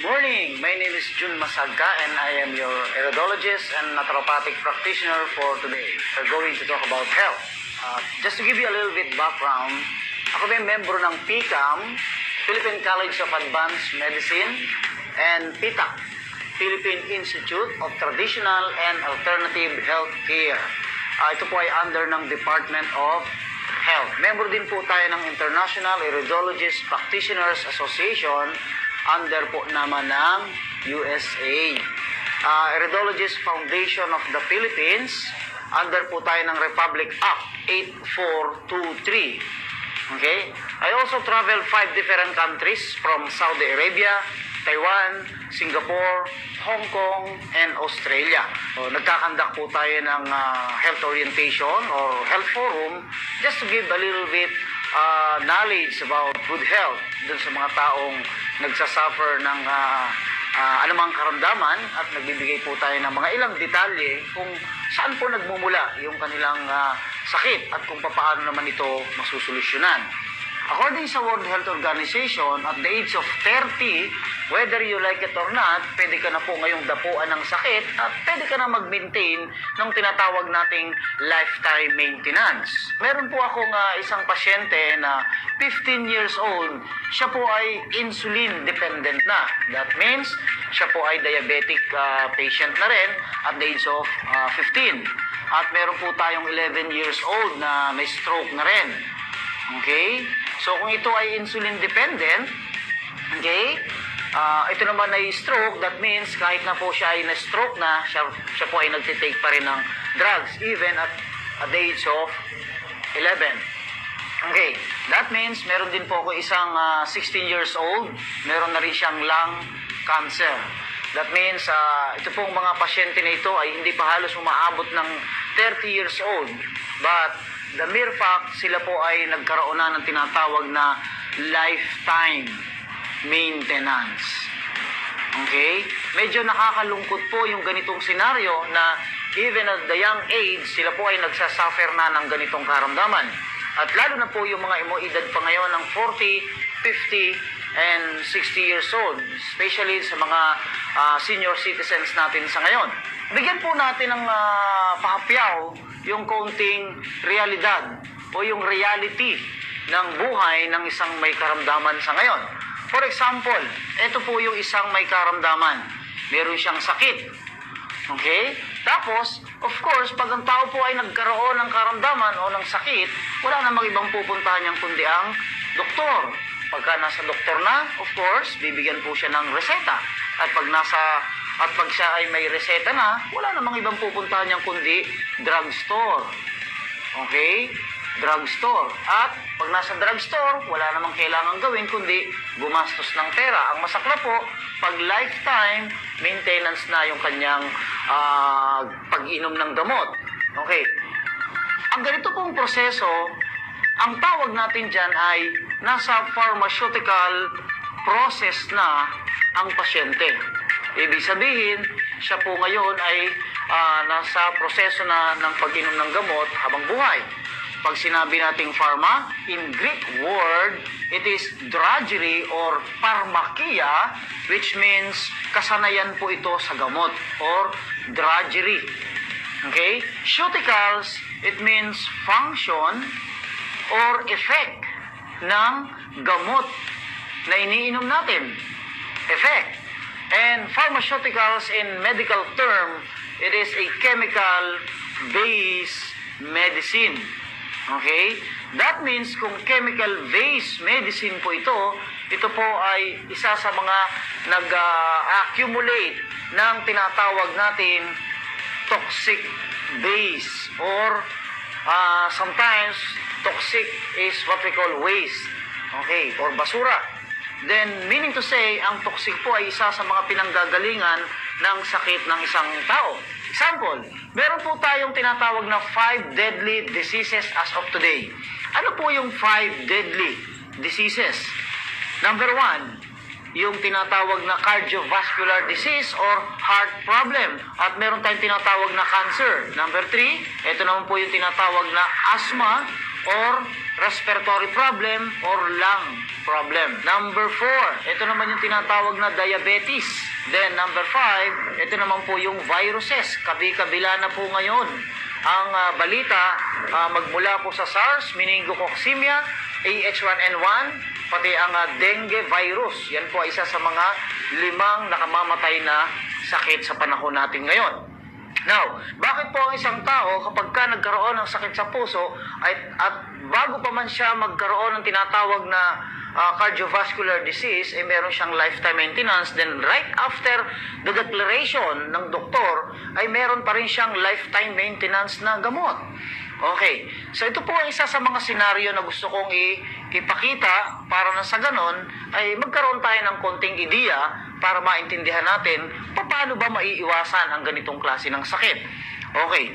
morning. My name is Jun Masagka and I am your iridologist and naturopathic practitioner for today. We're going to talk about health. Just to give you a little bit background, ako ay membro ng PCAM, Philippine College of Advanced Medicine, and PITAC, Philippine Institute of Traditional and Alternative Health Care. Ito po ay under ng Department of Health. Member din po tayo ng International Iridologist Practitioners Association under po naman ng USA. Iridologist Foundation of the Philippines, under po tayo ng Republic Act 8423. Okay? I also traveled 5 different countries from Saudi Arabia, Taiwan, Singapore, Hong Kong, and Australia. So, nagkakandak po tayo ng health orientation or health forum just to give a little bit knowledge about good health dun sa mga taong nagsasuffer ng anumang karamdaman, at nagbibigay po tayo ng mga ilang detalye kung saan po nagmumula yung kanilang sakit at kung paano naman ito masusolusyonan. According sa World Health Organization, at the age of 30, whether you like it or not, pwede ka na po ngayong dapuan ng sakit at pwede ka na mag-maintain ng tinatawag nating lifetime maintenance. Meron po akong isang pasyente na 15 years old, siya po ay insulin dependent na. That means, siya po ay diabetic patient na rin at the age of 15. At meron po tayong 11 years old na may stroke na rin. Okay? So, kung ito ay insulin dependent, okay, ito naman ay stroke, that means kahit na po siya ay na-stroke na, siya po ay nagtitake pa rin ng drugs, even at the age of 11. Okay, that means meron din po ako isang 16 years old, meron na rin siyang lung cancer. That means, ito pong mga pasyente na ito ay hindi pa halos umaabot ng 30 years old, but the mere fact, sila po ay nagkaroon na ng tinatawag na lifetime maintenance. Okay? Medyo nakakalungkot po yung ganitong senaryo na even at the young age, sila po ay nagsasuffer na ng ganitong karamdaman. At lalo na po yung mga edad pa ngayon ng 40, 50, and 60 years old, especially sa mga senior citizens natin sa ngayon. Bigyan po natin ng pahapyaw yung kaunting realidad o yung reality ng buhay ng isang may karamdaman sa ngayon. For example, ito po yung isang may karamdaman. Meron siyang sakit. Okay? Tapos, of course, pag ang tao po ay nagkaroon ng karamdaman o ng sakit, wala namang ibang pupuntahan niyang kundi ang doktor. Pagka nasa doktor na, of course, bibigyan po siya ng reseta. At pag siya ay may reseta na, wala namang ibang pupuntahan niyang kundi drugstore. Okay? Drugstore. At pag nasa drugstore, wala namang kailangan gawin kundi gumastos ng pera. Ang masakla po, pag lifetime maintenance na yung kanyang pag-inom ng gamot. Okay? Ang ganito pong proseso, ang tawag natin dyan ay nasa pharmaceutical process na ang pasyente. Ibig sabihin, siya po ngayon ay nasa proseso na ng pag-inom ng gamot habang buhay. Pag sinabi nating pharma, in Greek word, it is drudgery or pharmakia, which means kasanayan po ito sa gamot or drudgery. Okay? Ceuticals, it means function or effect ng gamot na iniinom natin. Effect. And pharmaceuticals in medical term, it is a chemical-based medicine. Okay? That means kung chemical-based medicine po ito po ay isa sa mga nag-accumulate ng tinatawag natin toxic base or sometimes toxic is what we call waste. Okay? Or basura. Then, meaning to say, ang toxic po ay isa sa mga pinanggagalingan ng sakit ng isang tao. Example, meron po tayong tinatawag na 5 deadly diseases as of today. Ano po yung 5 deadly diseases? Number 1, yung tinatawag na cardiovascular disease or heart problem. At meron tayong tinatawag na cancer. Number 3, ito naman po yung tinatawag na asthma or respiratory problem or lung problem. Number 4, ito naman yung tinatawag na diabetes. Then number 5, ito naman po yung viruses. Kabi-kabila na po ngayon ang balita magmula po sa SARS, meningococcemia, AH1N1, pati ang dengue virus. Yan po ay isa sa mga 5 nakamamatay na sakit sa panahon natin ngayon. Now, bakit po ang isang tao kapag ka nagkaroon ng sakit sa puso at bago pa man siya magkaroon ng tinatawag na cardiovascular disease, meron siyang lifetime maintenance, then right after the declaration ng doktor, ay meron pa rin siyang lifetime maintenance na gamot. Okay, so ito po ang isa sa mga senaryo na gusto kong ipakita para na sa ganon ay magkaroon tayo ng konting ideya para maintindihan natin paano ba maiiwasan ang ganitong klase ng sakit. Okay,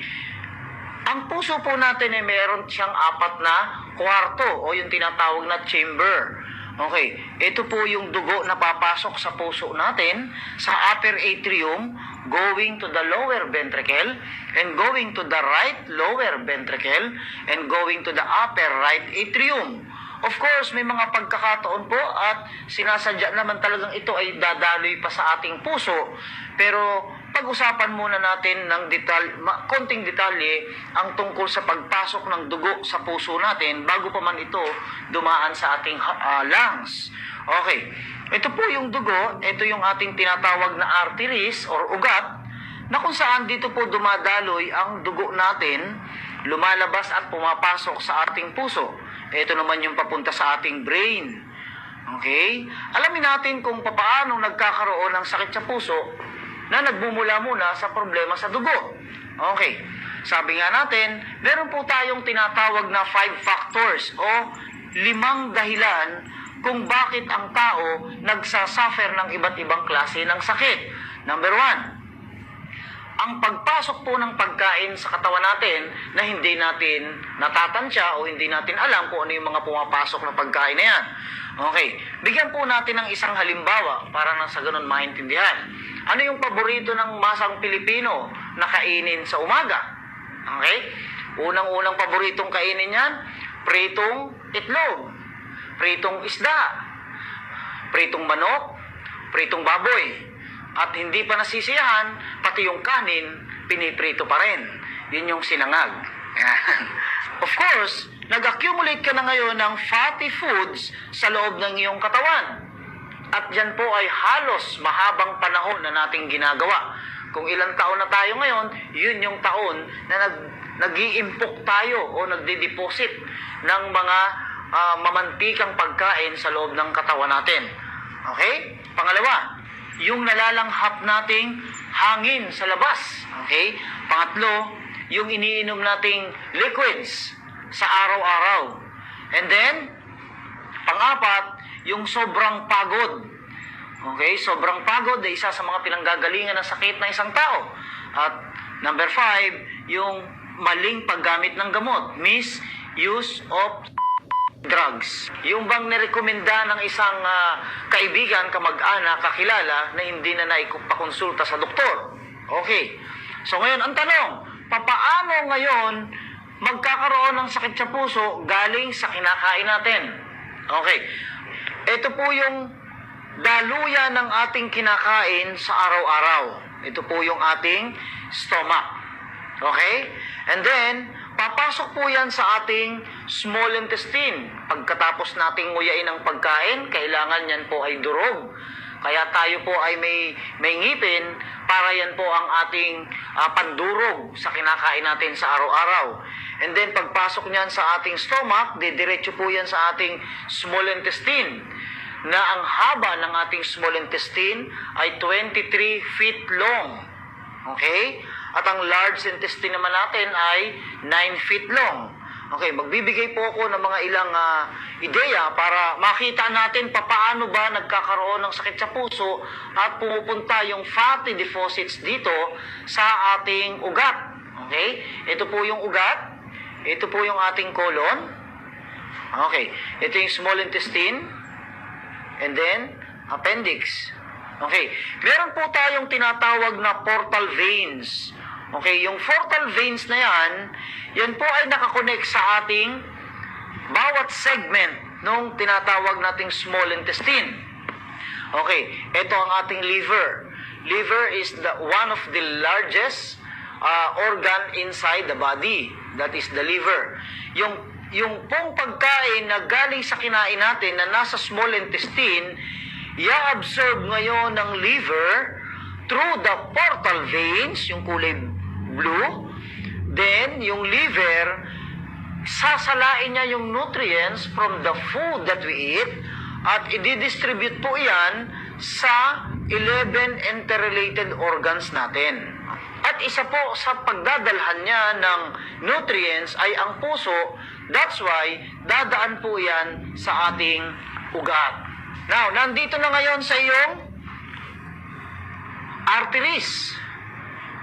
ang puso po natin ay meron siyang 4 na kwarto o yung tinatawag na chamber. Okay, ito po yung dugo na papasok sa puso natin sa upper atrium, going to the lower ventricle and going to the right lower ventricle and going to the upper right atrium. Of course, may mga pagkakataon po at sinasadya naman talagang ito ay dadaloy pa sa ating puso. Pero pag-usapan muna natin ng konting detalye ang tungkol sa pagpasok ng dugo sa puso natin bago pa man ito dumaan sa ating lungs. Okay, ito po yung dugo, ito yung ating tinatawag na arteries or ugat na kung saan dito po dumadaloy ang dugo natin, lumalabas at pumapasok sa ating puso. Ito naman yung papunta sa ating brain. Okay? Alamin natin kung paano nagkakaroon ng sakit sa puso na nagbumula muna sa problema sa dugo. Okay. Sabi nga natin, meron po tayong tinatawag na 5 factors o 5 dahilan kung bakit ang tao nagsasuffer ng iba't ibang klase ng sakit. Number 1, ang pagpasok po ng pagkain sa katawan natin na hindi natin natatansya o hindi natin alam kung ano yung mga pumapasok na pagkain na yan. Okay, bigyan po natin ng isang halimbawa para na sa ganun maintindihan. Ano yung paborito ng masang Pilipino na kainin sa umaga? Okay, unang-unang paboritong kainin yan, pritong itlog, pritong isda, pritong manok, pritong baboy. At hindi pa nasisiyahan, pati yung kanin, piniprito pa rin. Yun yung sinangag. Of course, nag-accumulate ka na ngayon ng fatty foods sa loob ng iyong katawan. At yan po ay halos mahabang panahon na nating ginagawa. Kung ilang taon na tayo ngayon, yun yung taon na nag-i-impok tayo o nagdi-deposit ng mga mamantikang pagkain sa loob ng katawan natin. Okay? Pangalawa, yung nalalanghap nating hangin sa labas. Okay? Pangatlo, yung iniinom nating liquids sa araw-araw. And then, pang-apat, yung sobrang pagod. Okay? Sobrang pagod ay isa sa mga pinanggagalingan ng sakit ng isang tao. At number 5, yung maling paggamit ng gamot. Misuse of drugs. Yung bang nirekomenda ng isang kaibigan, kamag-anak, kakilala na hindi na naipakonsulta sa doktor. Okay. So ngayon, ang tanong, papaano ngayon magkakaroon ng sakit sa puso galing sa kinakain natin? Okay. Ito po yung daluyan ng ating kinakain sa araw-araw. Ito po yung ating stomach. Okay? And then, papasok po yan sa ating small intestine. Pagkatapos nating nguyain ang pagkain, kailangan yan po ay durog. Kaya tayo po ay may ngipin para yan po ang ating pandurog sa kinakain natin sa araw-araw. And then pagpasok niyan sa ating stomach, didiretso po yan sa ating small intestine. Na ang haba ng ating small intestine ay 23 feet long. Okay? At ang large intestine naman natin ay 9 feet long. Okay, magbibigay po ako ng mga ilang ideya para makita natin paano ba nagkakaroon ng sakit sa puso at pumupunta yung fatty deposits dito sa ating ugat. Okay? Ito po yung ugat. Ito po yung ating colon. Okay. Ito yung small intestine. And then, appendix. Okay. Meron po tayong tinatawag na portal veins. Okay, yung portal veins na yan po ay nakakonect sa ating bawat segment nung tinatawag nating small intestine. Okay, ito ang ating liver. Liver is one of the largest organ inside the body. That is the liver. Yung pong pagkain na galing sa kinain natin na nasa small intestine, i-absorb ngayon ng liver through the portal veins, yung kulay blue. Then, yung liver, sasalain niya yung nutrients from the food that we eat at i-distribute po yan sa 11 interrelated organs natin. At isa po sa pagdadalhan niya ng nutrients ay ang puso. That's why dadaan po yan sa ating ugat. Now, nandito na ngayon sa iyong arteries.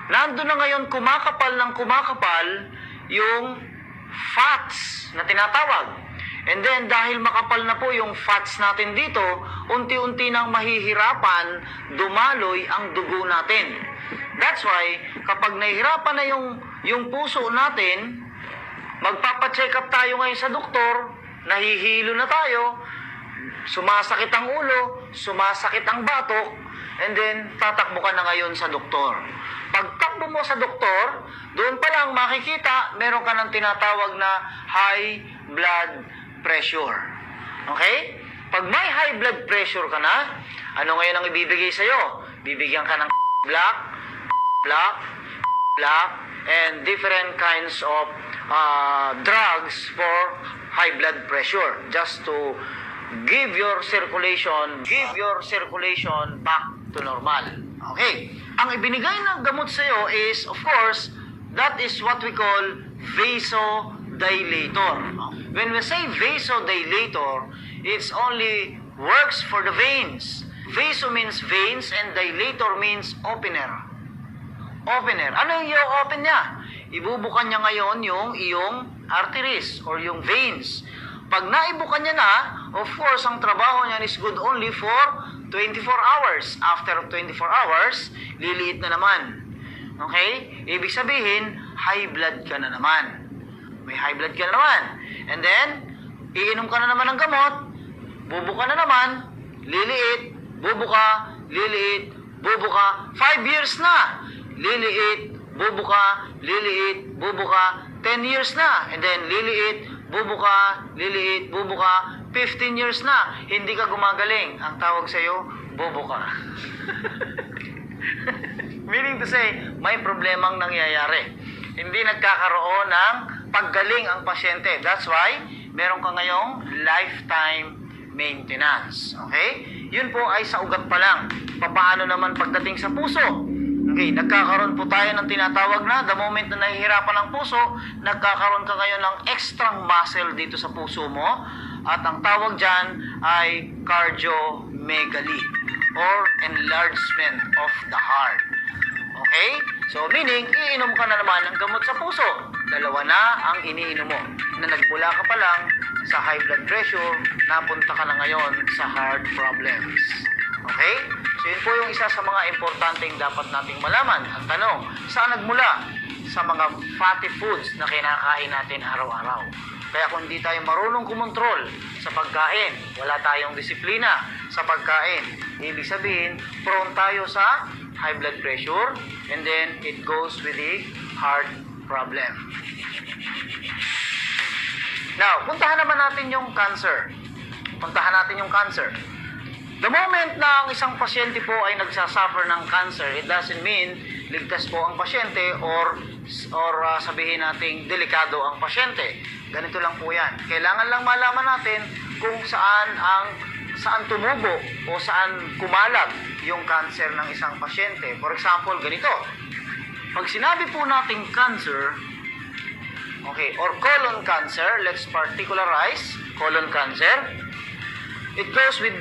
Nandun na ngayon kumakapal yung fats na tinatawag. And then, dahil makapal na po yung fats natin dito, unti-unti nang mahihirapan dumaloy ang dugo natin. That's why, kapag nahihirapan na yung puso natin, magpapacheck up tayo ngayon sa doktor, nahihilo na tayo, sumasakit ang ulo, sumasakit ang batok, and then tatakbo ka na ngayon sa doktor. Pagtakbo mo sa doktor, doon pa lang makikita, meron ka ng tinatawag na high blood pressure. Okay? Pag may high blood pressure ka na, ano ngayon ang ibibigay sa'yo? Bibigyan ka ng black, and different kinds of drugs for high blood pressure just to give your circulation back to normal. Okay? Ang ibinigay ng gamot sa iyo is, of course, that is what we call vasodilator. When we say vasodilator, it's only works for the veins. Vaso means veins and dilator means opener. Opener. Ano yung i-open niya? Ibubukan niya ngayon yung iyong arteries or yung veins. Pag naibukan niya na, of course, ang trabaho niya is good only for 24 hours. After 24 hours, liliit na naman. Okay? Ibig sabihin, high blood ka na naman. May high blood ka na naman. And then, iinom ka na naman ng gamot, bubuka na naman, liliit, bubuka, liliit, bubuka. 5 years na. Liliit, bubuka, liliit, bubuka. 10 years na. And then, liliit, bubuka, liliit, bubuka. 15 years na. Hindi ka gumagaling. Ang tawag sa'yo, bubuka. Meaning to say, may problemang nangyayari. Hindi nagkakaroon ng paggaling ang pasyente. That's why, meron ka ngayong lifetime maintenance. Okay? Yun po ay sa ugat pa lang. Paano naman pagdating sa puso? Okay, nagkakaroon po tayo ng tinatawag na, the moment na nahihirapan ang puso, nagkakaroon ka ngayon ng extra muscle dito sa puso mo. At ang tawag dyan ay cardiomegaly or enlargement of the heart. Okay? So, meaning, iinom ka na naman ng gamot sa puso. 2 na ang iniinom mo. Na nagmula ka pa lang sa high blood pressure, napunta ka na ngayon sa heart problems. Okay? So, yun po yung isa sa mga importanteng dapat nating malaman. Ang tanong, saan nagmula? Sa mga fatty foods na kinakain natin araw-araw. Kaya kung hindi tayo marunong kumontrol sa pagkain, wala tayong disiplina sa pagkain, ibig sabihin, prone tayo sa high blood pressure, and then it goes with the heart problem. Now, puntahan naman natin yung cancer. The moment na ang isang pasyente po ay nagsasuffer ng cancer, it doesn't mean ligtas po ang pasyente or sabihin nating delikado ang pasyente. Ganito lang po yan. Kailangan lang malaman natin kung saan tumubo o saan kumalat yung cancer ng isang pasyente. For example, ganito. Pag sinabi po nating cancer, okay, or colon cancer, let's particularize colon cancer. It goes with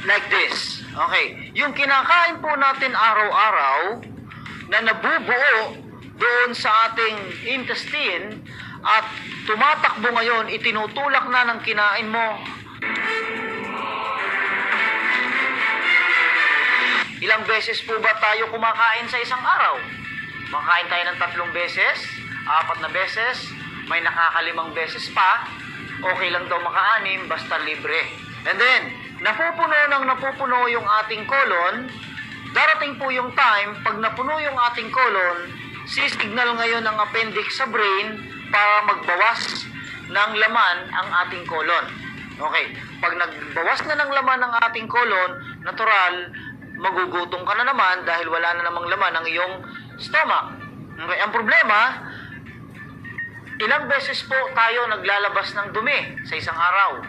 like this. Okay, yung kinakain po natin araw-araw na nabubuo doon sa ating intestine at tumatakbo ngayon, itinutulak na ng kinain mo. Ilang beses po ba tayo kumakain sa isang araw? Makain tayo ng 3 beses, 4 na beses, may nakakalimang beses pa. okay lang daw maka-anim basta libre. And then, napupuno yung ating colon. Darating po yung time, pag napuno yung ating colon, sisignal ngayon ang appendix sa brain para magbawas ng laman ang ating colon. Okay, pag nagbawas na ng laman ng ating colon, natural, magugutom ka na naman dahil wala na namang laman ang iyong stomach. Okay, ang problema, ilang beses po tayo naglalabas ng dumi sa isang araw?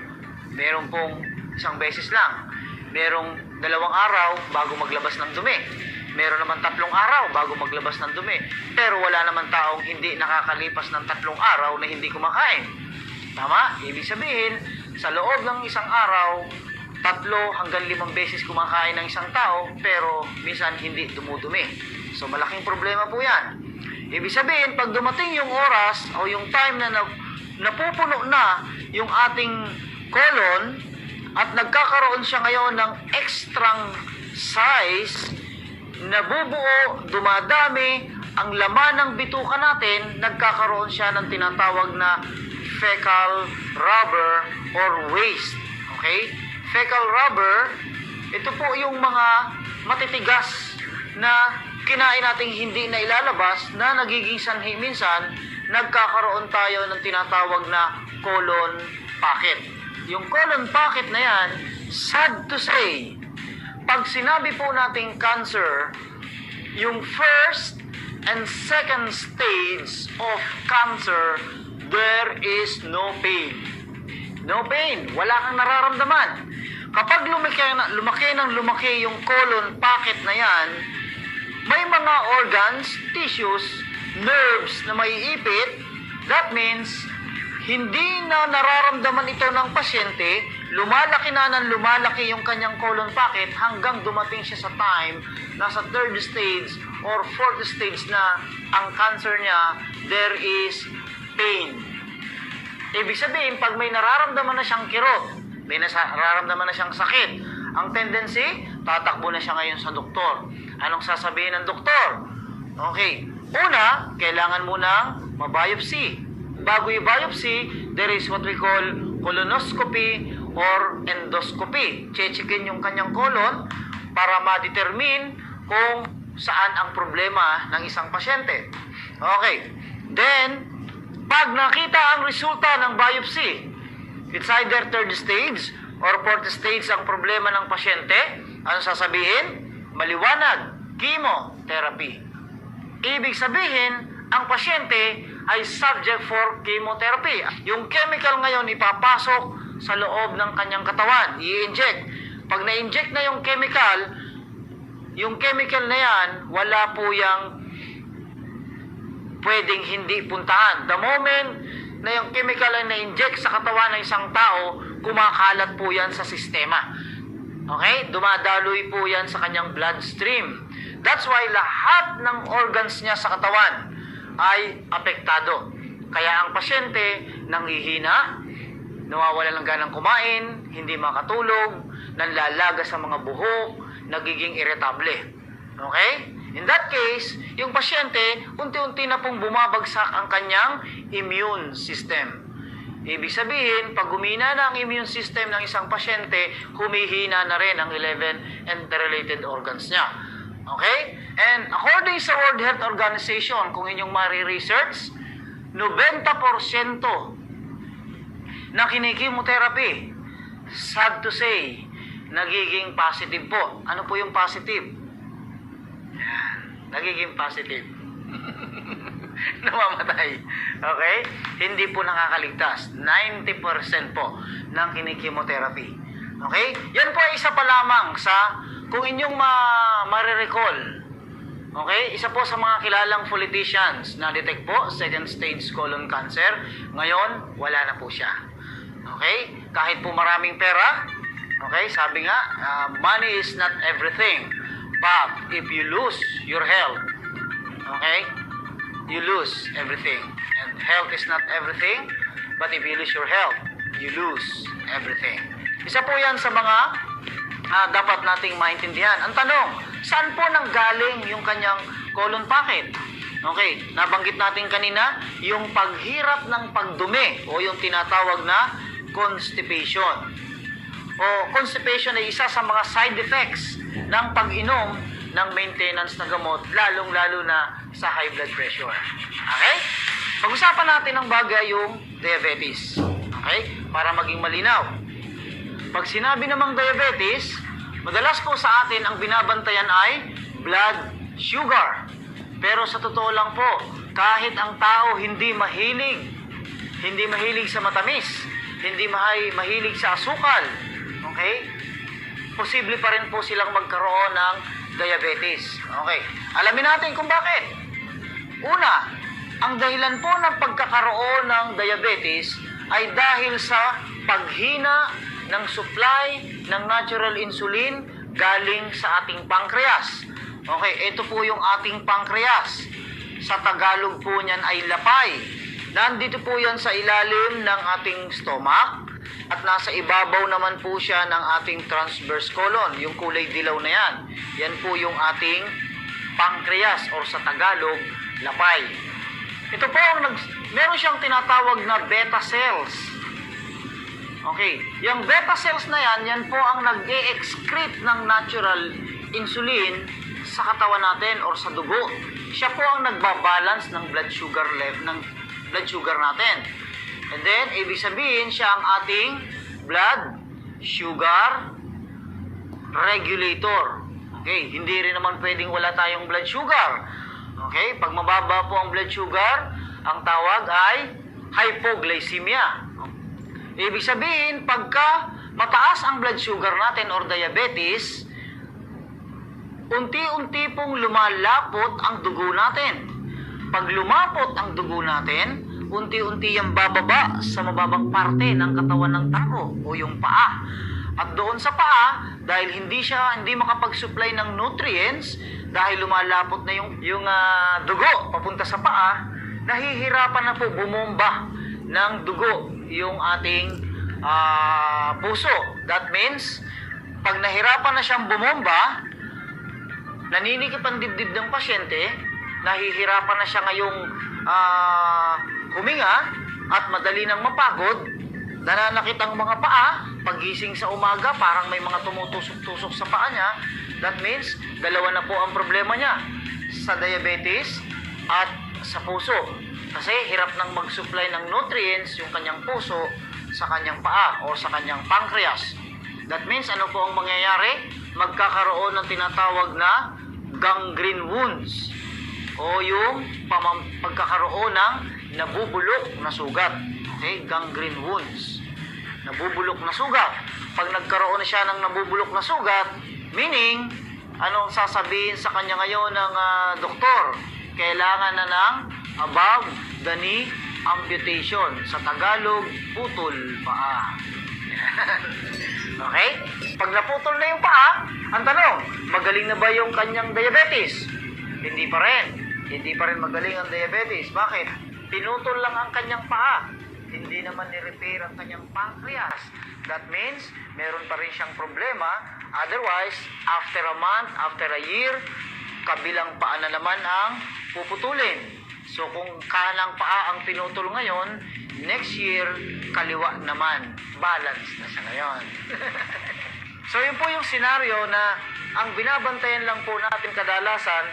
Meron pong isang beses lang. Merong 2 araw bago maglabas ng dumi. Meron naman 3 araw bago maglabas ng dumi. Pero wala naman taong hindi nakakalipas ng 3 araw na hindi kumakain. Tama? Ibig sabihin, sa loob ng isang araw, 3 hanggang 5 beses kumakain ng isang tao, pero minsan hindi dumudumi. So malaking problema po yan. Ibig sabihin, pag dumating yung oras o yung time na napupuno na yung ating colon at nagkakaroon siya ngayon ng extrang size, nabubuo, dumadami, ang laman ng bituka natin, nagkakaroon siya ng tinatawag na fecal rubber or waste. Okay? Fecal rubber, ito po yung mga matitigas na kinain nating hindi na ilalabas na nagiging sanhi minsan, nagkakaroon tayo ng tinatawag na colon pocket. Yung colon pocket na yan, sad to say, pag sinabi po nating cancer, yung first and second stage of cancer, there is no pain. No pain. Wala kang nararamdaman. Kapag lumaki yung colon pocket na yan, may mga organs, tissues, nerves na maiipit. That means, hindi na nararamdaman ito ng pasyente, lumalaki na ng lumalaki yung kanyang colon pocket hanggang dumating siya sa time, nasa 3rd stage or 4th stage na ang cancer niya, there is pain. Ibig sabihin, pag may nararamdaman na siyang kirot, may nararamdaman na siyang sakit, ang tendency, tatakbo na siya ngayon sa doktor. Anong sasabihin ng doktor? Okay, una, kailangan munang mabiopsy. Bago i-biopsy, there is what we call colonoscopy or endoscopy. Chechikin yung kanyang colon para ma-determine kung saan ang problema ng isang pasyente. Okay, then, pag nakita ang resulta ng biopsy, it's either 3rd stage or 4th stage ang problema ng pasyente, ano sasabihin? Maliwanag, chemotherapy. Ibig sabihin, ang pasyente ay subject for chemotherapy. Yung chemical ngayon ipapasok sa loob ng kanyang katawan, i-inject. Pag na-inject na yung chemical na yan, wala po yung pwedeng hindi puntahan. The moment na yung chemical ay na-inject sa katawan ng isang tao, kumakalat po yan sa sistema. Okay? Dumadaloy po yan sa kanyang bloodstream. That's why lahat ng organs niya sa katawan ay apektado. Kaya ang pasyente nanghihina, nawawala ng ganang kumain, hindi makatulog, nanlalaga sa mga buhok, nagiging irritable. Okay? In that case, yung pasyente, unti-unti na pong bumabagsak ang kanyang immune system. Ibig sabihin, pag humina na ang immune system ng isang pasyente, humihina na rin ang 11 interrelated organs niya. Okay? And according sa World Health Organization, kung inyong mariresearch, 90% na kinikimotherapy, sad to say, nagiging positive po. Ano po yung positive? Nagiging positive. Namamatay. Okay? Hindi po nakakaligtas. 90% po ng kinikimotherapy. Okay? Yan po ay isa pa lamang sa, kung inyong marirecall, okay? Isa po sa mga kilalang politicians na detect po, 2nd stage colon cancer. Ngayon, wala na po siya. Okay? Kahit po maraming pera, okay? Sabi nga, money is not everything. But if you lose your health, okay? You lose everything. And health is not everything, but if you lose your health, you lose everything. Isa po yan sa mga dapat nating maintindihan. Ang tanong, saan po nanggaling yung kanyang colon pocket? Okay, nabanggit natin kanina, yung paghirap ng pagdumi o yung tinatawag na constipation. O constipation ay isa sa mga side effects ng pag-inom ng maintenance na gamot, lalong-lalo na sa high blood pressure. Okay? Pag-usapan natin ng bagay yung diabetes. Okay? Para maging malinaw. Pag sinabi namang diabetes, madalas po sa atin ang binabantayan ay blood sugar. Pero sa totoo lang po, kahit ang tao hindi mahilig sa matamis, hindi mahilig sa asukal, okay? Posible pa rin po silang magkaroon ng diabetes. Okay. Alamin natin kung bakit. Una, ang dahilan po ng pagkakaroon ng diabetes ay dahil sa paghina ng supply ng natural insulin galing sa ating pancreas. Okay, ito po yung ating pancreas. Sa Tagalog po niyan ay lapay. Nandito po yan sa ilalim ng ating stomach at nasa ibabaw naman po siya ng ating transverse colon, yung kulay dilaw na yan. Yan po yung ating pancreas or sa Tagalog, lapay. Ito po, meron siyang tinatawag na beta cells. Okay, yung beta cells na yan po ang nag-e-excrete ng natural insulin sa katawan natin or sa dugo. Siya po ang nagbabalance ng blood sugar natin. And then, ibig sabihin, siya ang ating blood sugar regulator. Okay, hindi rin naman pwedeng wala tayong blood sugar. Okay, pag mababa po ang blood sugar, ang tawag ay hypoglycemia. Ibig sabihin, pagka mataas ang blood sugar natin or diabetes, unti-unti pong lumalapot ang dugo natin. Pag lumapot ang dugo natin, unti-unti yung bababa sa mababang parte ng katawan ng tao o yung paa. At doon sa paa, dahil hindi makapag-supply ng nutrients, dahil lumalapot na yung dugo papunta sa paa, nahihirapan na po bumomba ng dugo yung ating puso. That means, pag nahirapan na siyang bumomba, naninikip ang dibdib ng pasyente, nahihirapan na siya ngayong huminga at madali nang mapagod, nananakit ang mga paa, pagising sa umaga parang may mga tumutusok-tusok sa paa niya. That means, dalawa na po ang problema niya, sa diabetes at sa puso. Kasi hirap nang mag-supply ng nutrients yung kanyang puso sa kanyang paa o sa kanyang pancreas. That means, ano po ang mangyayari? Magkakaroon ng tinatawag na gangrene wounds o yung pagkakaroon ng nabubulok na sugat. Okay? Gangrene wounds. Nabubulok na sugat. Pag nagkaroon na siya ng nabubulok na sugat, meaning, anong sasabihin sa kanya ngayon ng doktor? Kailangan na ng above the knee amputation. Sa Tagalog, putol paa. Okay? Pag naputol na yung paa, ang tanong, magaling na ba yung kanyang diabetes? Hindi pa rin. Hindi pa rin magaling ang diabetes. Bakit? Pinutol lang ang kanyang paa. Hindi naman ni-repair ang kanyang pancreas. That means, meron pa rin siyang problema. Otherwise, after a month, after a year, kabilang paa na naman ang puputulin. So, kung kanang paa ang pinutol ngayon, next year, kaliwa naman. Balance na siya ngayon. So, yun po yung senaryo na ang binabantayan lang po natin kadalasan,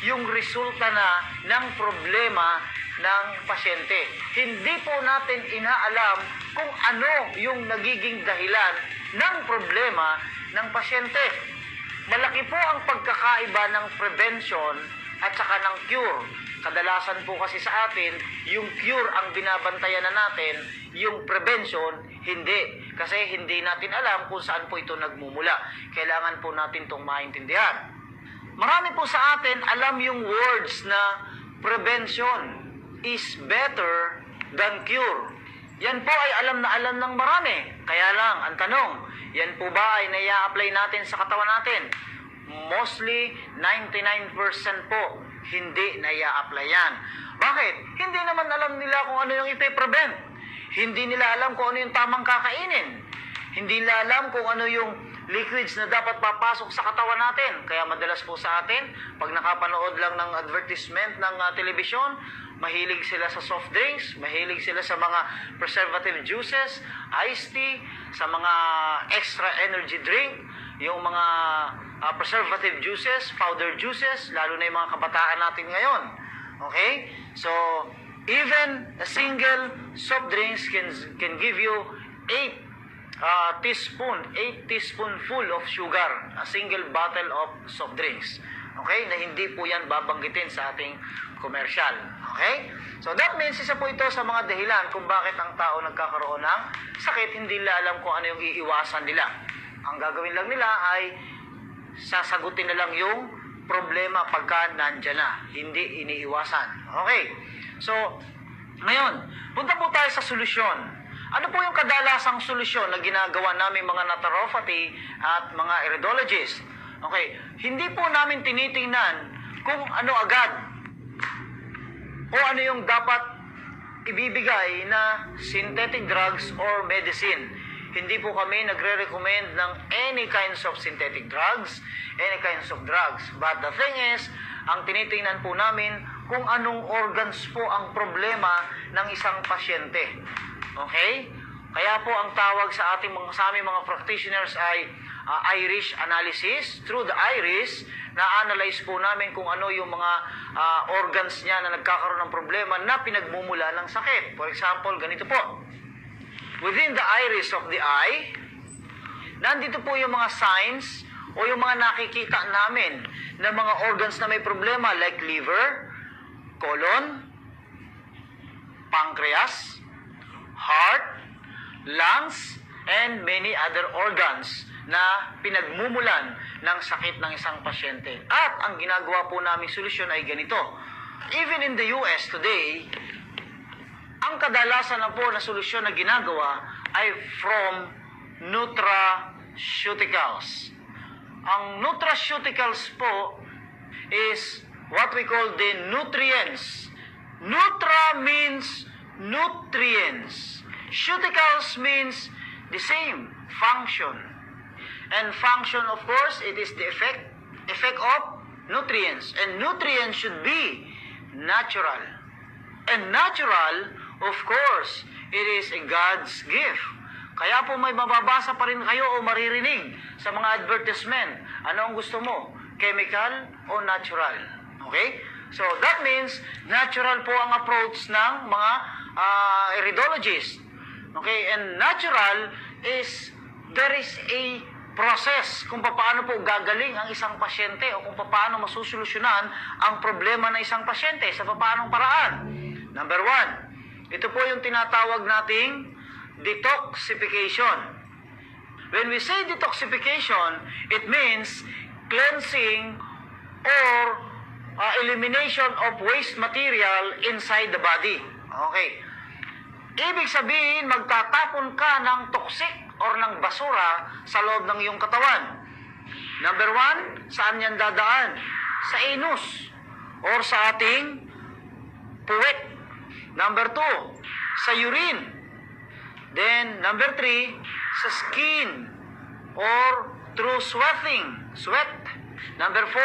yung resulta na ng problema ng pasyente. Hindi po natin inaalam kung ano yung nagiging dahilan ng problema ng pasyente. Malaki po ang pagkakaiba ng prevention at saka ng cure. Kadalasan po kasi sa atin, yung cure ang binabantayan na natin, yung prevention, hindi. Kasi hindi natin alam kung saan po ito nagmumula. Kailangan po natin itong maintindihan. Marami po sa atin alam yung words na prevention is better than cure. Yan po ay alam na alam ng marami. Kaya lang, ang tanong, yan po ba ay nai-apply natin sa katawan natin? Mostly, 99% po, hindi nai-apply yan. Bakit? Hindi naman alam nila kung ano yung ipe-prevent. Hindi nila alam kung ano yung tamang kakainin. Hindi nila alam kung ano yung liquids na dapat papasok sa katawan natin. Kaya madalas po sa atin, pag nakapanood lang ng advertisement ng telebisyon, mahilig sila sa soft drinks, mahilig sila sa mga preservative juices, iced tea, sa mga extra energy drink, yung mga preservative juices, powder juices, lalo na yung mga kabataan natin ngayon. Okay? So, even a single soft drinks can give you 8 teaspoonful of sugar, a single bottle of soft drinks. Okay? Na hindi po yan babanggitin sa ating commercial. Okay? So that means isa po ito sa mga dahilan kung bakit ang tao nagkakaroon ng sakit, hindi nila alam kung ano yung iiwasan nila. Ang gagawin lang nila ay sasagutin na lang yung problema pagka nandyan na, hindi iniiwasan. Okay? So, ngayon, punta po tayo sa solusyon. Ano po yung kadalasang solusyon na ginagawa namin mga naturopathy at mga iridologists? Okay, hindi po namin tinitingnan kung ano agad o ano yung dapat ibibigay na synthetic drugs or medicine. Hindi po kami nagre-recommend ng any kinds of synthetic drugs, any kinds of drugs. But the thing is, ang tinitingnan po namin kung anong organs po ang problema ng isang pasyente. Okay? Kaya po ang tawag sa aming mga practitioners ay iris analysis. Through the iris, na-analyze po namin kung ano yung mga organs niya na nagkakaroon ng problema na pinagmumula ng sakit. For example, ganito po. Within the iris of the eye, nandito po yung mga signs o yung mga nakikita namin na mga organs na may problema like liver, colon, pancreas, heart, lungs, and many other organs na pinagmumulan ng sakit ng isang pasyente. At ang ginagawa po naming solusyon ay ganito. Even in the US today, ang kadalasan na po na solusyon na ginagawa ay from nutraceuticals. Ang nutraceuticals po is what we call the nutrients. Nutra means nutrients. Ceuticals means the same function. And function, of course, it is the effect of nutrients. And nutrients should be natural. And natural, of course, it is a God's gift. Kaya po may mababasa pa rin kayo o maririnig sa mga advertisement. Ano ang gusto mo? Chemical o natural? Okay? So, that means natural po ang approach ng mga iridologists. Okay? And natural is, there is a process kung paano po gagaling ang isang pasyente o kung paano masusolusyonan ang problema ng isang pasyente sa paanong paraan. Number 1, ito po yung tinatawag nating detoxification. When we say detoxification, it means cleansing or elimination of waste material inside the body. Okay. Ibig sabihin, magtatapon ka ng toxic or ng basura sa loob ng iyong katawan. Number 1, saan yan dadaan? Sa anus or sa ating puwet. Number 2, sa urine. Then, number 3, sa skin or through sweat. Number 4,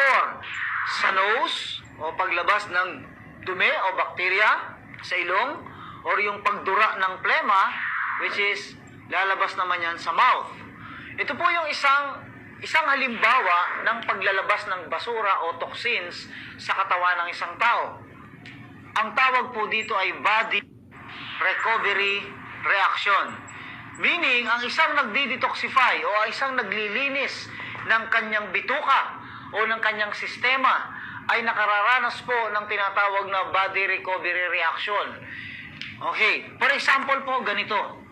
sa nose o paglabas ng dumi o bakterya sa ilong or yung pagdura ng plema, which is lalabas naman yan sa mouth. Ito po yung isang halimbawa ng paglalabas ng basura o toxins sa katawan ng isang tao. Ang tawag po dito ay body recovery reaction. Meaning, ang isang nagdi-detoxify o isang naglilinis ng kanyang bituka o ng kanyang sistema ay nakararanas po ng tinatawag na body recovery reaction. Okay, for example po, ganito.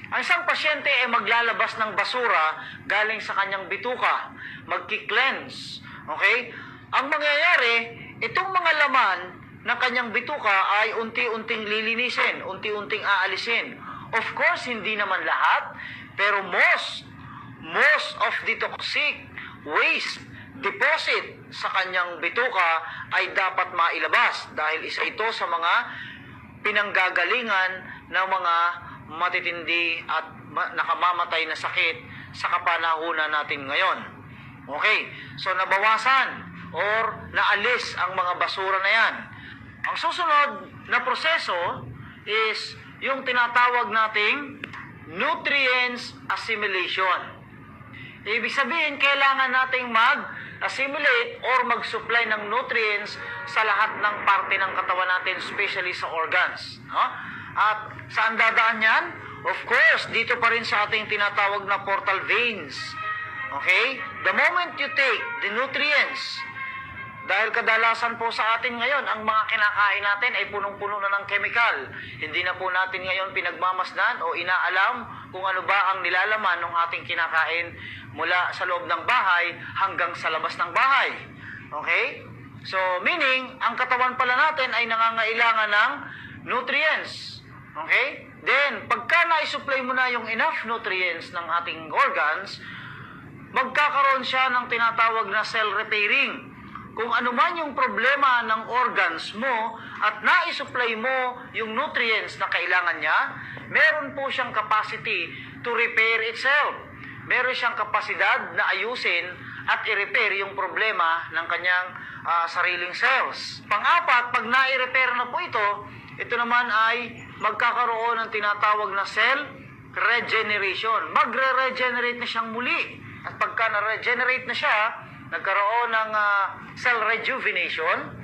Ang isang pasyente ay maglalabas ng basura galing sa kanyang bituka, magki-cleanse. Okay? Ang mangyayari, itong mga laman ng kanyang bituka ay unti-unting lilinisin, unti-unting aalisin. Of course, hindi naman lahat, pero most of the toxic waste deposit sa kanyang bituka ay dapat mailabas dahil isa ito sa mga pinanggagalingan ng mga matitindi at nakamamatay na sakit sa kapanahunan natin ngayon. Okay, so nabawasan or naalis ang mga basura na yan. Ang susunod na proseso is yung tinatawag nating nutrients assimilation. Ibig sabihin, kailangan nating mag-assimilate or mag-supply ng nutrients sa lahat ng parte ng katawan natin, especially sa organs. No? At saan dadaan yan? Of course, dito pa rin sa ating tinatawag na portal veins. Okay? The moment you take the nutrients, dahil kadalasan po sa atin ngayon, ang mga kinakain natin ay punong-puno na ng chemical. Hindi na po natin ngayon pinagmamasdan o inaalam kung ano ba ang nilalaman ng ating kinakain mula sa loob ng bahay hanggang sa labas ng bahay. Okay? So, meaning, ang katawan pala natin ay nangangailangan ng nutrients. Okay? Then, pagka na-supply mo na yung enough nutrients ng ating organs, magkakaroon siya ng tinatawag na cell repairing. Kung ano man yung problema ng organs mo at na-supply mo yung nutrients na kailangan niya, meron po siyang capacity to repair itself. Meron siyang kapasidad na ayusin at i-repair yung problema ng kanyang sariling cells. Pang-apat, pag na-i-repair na po ito naman ay magkakaroon ng tinatawag na cell regeneration. Magre-regenerate na siyang muli. At pagka na-regenerate na siya, nagkaroon ng cell rejuvenation,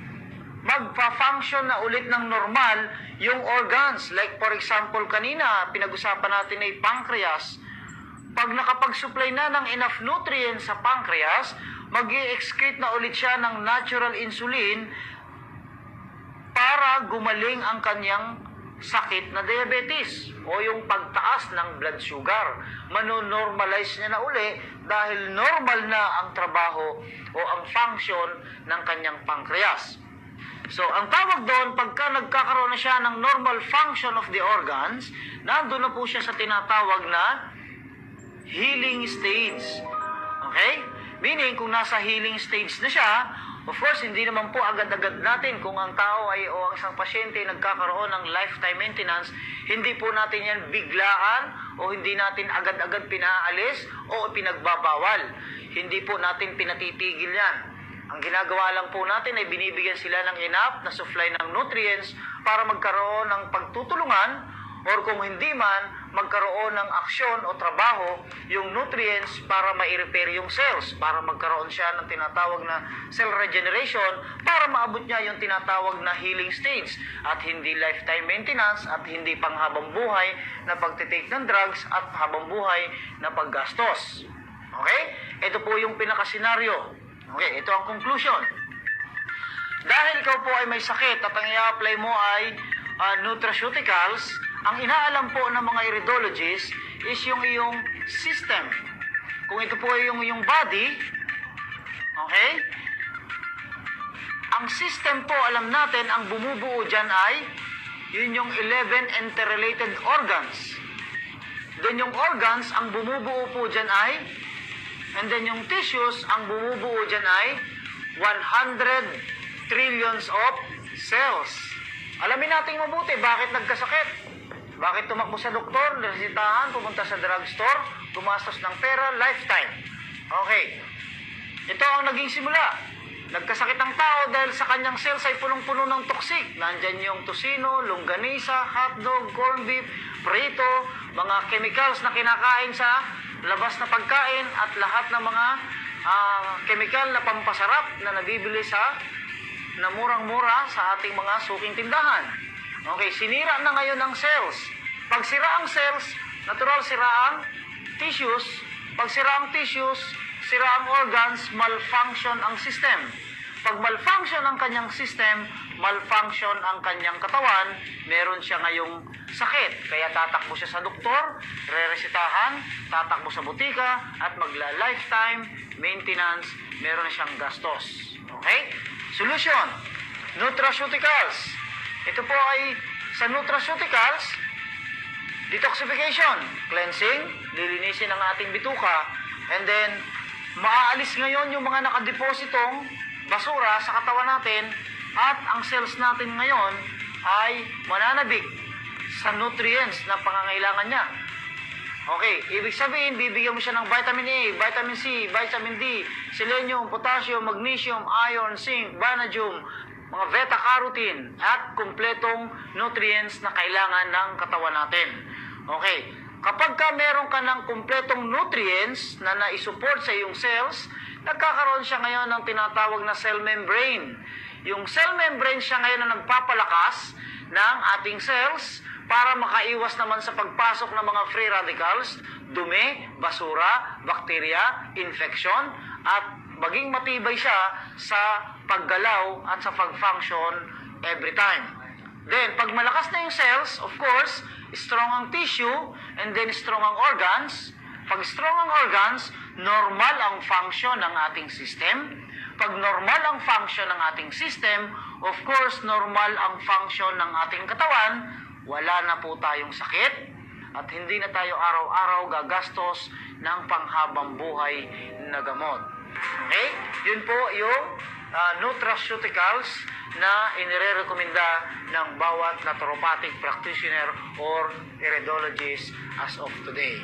magpa-function na ulit ng normal yung organs. Like for example, kanina, pinag-usapan natin ay pancreas. Pag nakapag-supply na ng enough nutrients sa pancreas, mag-i-excrete na ulit siya ng natural insulin para gumaling ang kanyang sakit na diabetes o yung pagtaas ng blood sugar. Manonormalize niya na uli dahil normal na ang trabaho o ang function ng kanyang pancreas. So, ang tawag doon, pagka nagkakaroon na siya ng normal function of the organs, nandun na po siya sa tinatawag na healing stage. Okay? Meaning, kung nasa healing stage na siya, of course, hindi naman po agad-agad natin kung ang tao ay o ang isang pasyente nagkakaroon ng lifetime maintenance, hindi po natin yan biglaan o hindi natin agad-agad pinaalis o pinagbabawal. Hindi po natin pinatitigil yan. Ang ginagawa lang po natin ay binibigyan sila ng enough na supply ng nutrients para magkaroon ng pagtutulungan or kung hindi man, magkaroon ng aksyon o trabaho yung nutrients para ma-repair yung cells, para magkaroon siya ng tinatawag na cell regeneration, para maabot niya yung tinatawag na healing stage at hindi lifetime maintenance at hindi panghabang buhay na pagtitake ng drugs at habang buhay na paggastos. Okay? Ito po yung pinakasenaryo. Okay, ito ang conclusion. Dahil ikaw po ay may sakit at ang i-apply mo ay nutraceuticals, ang inaalam po ng mga iridologists is yung iyong system. Kung ito po ay yung body, okay? Ang system po, alam natin, ang bumubuo dyan ay, yun yung 11 interrelated organs. Then yung organs, ang bumubuo po dyan ay, and then yung tissues, ang bumubuo dyan ay 100 trillions of cells. Alamin natin mabuti, bakit nagkasakit? Bakit tumakbo sa doktor, resitahan, pumunta sa drugstore, gumastos ng pera, lifetime? Okay. Ito ang naging simula. Nagkasakit ang tao dahil sa kanyang cells ay punong-puno ng toxic. Nandyan yung tocino, longganisa, hotdog, corned beef, prito, mga chemicals na kinakain sa labas na pagkain at lahat ng mga chemical na pampasarap na nabibili na murang-mura sa ating mga suking tindahan. Okay, sinira na ngayon ang cells. Pag sira ang cells, natural sira ang tissues. Pag sira ang tissues, sira ang organs, malfunction ang system. Pag malfunction ang kanyang system, malfunction ang kanyang katawan, meron siya ngayong sakit. Kaya tatakbo siya sa doktor, re-resitahan, tatakbo sa butika, at magla-lifetime maintenance, meron na siyang gastos. Okay? Solution, nutraceuticals. Ito po ay sa nutraceuticals, detoxification, cleansing, lilinisin ang ating bituka, and then maaalis ngayon yung mga nakadepositong basura sa katawan natin at ang cells natin ngayon ay mananabik sa nutrients na pangangailangan niya. Okay, ibig sabihin, bibigyan mo siya ng vitamin A, vitamin C, vitamin D, selenium, potassium, magnesium, iron, zinc, vanadium, mga beta-carotene at kumpletong nutrients na kailangan ng katawan natin. Okay, kapag meron ka ng kumpletong nutrients na naisupport sa iyong cells, nagkakaroon siya ngayon ng tinatawag na cell membrane. Yung cell membrane siya ngayon na nagpapalakas ng ating cells para makaiwas naman sa pagpasok ng mga free radicals, dumi, basura, bakterya, infection, at maging matibay siya sa paggalaw at sa pag-function every time. Then, pag malakas na yung cells, of course, strong ang tissue, and then strong ang organs. Pag strong ang organs, normal ang function ng ating system. Pag normal ang function ng ating system, of course, normal ang function ng ating katawan, wala na po tayong sakit, at hindi na tayo araw-araw gagastos ng panghabang buhay na gamot. Okay? Yun po yung nutraceuticals na inirekomenda ng bawat naturopathic practitioner or iridologist as of today.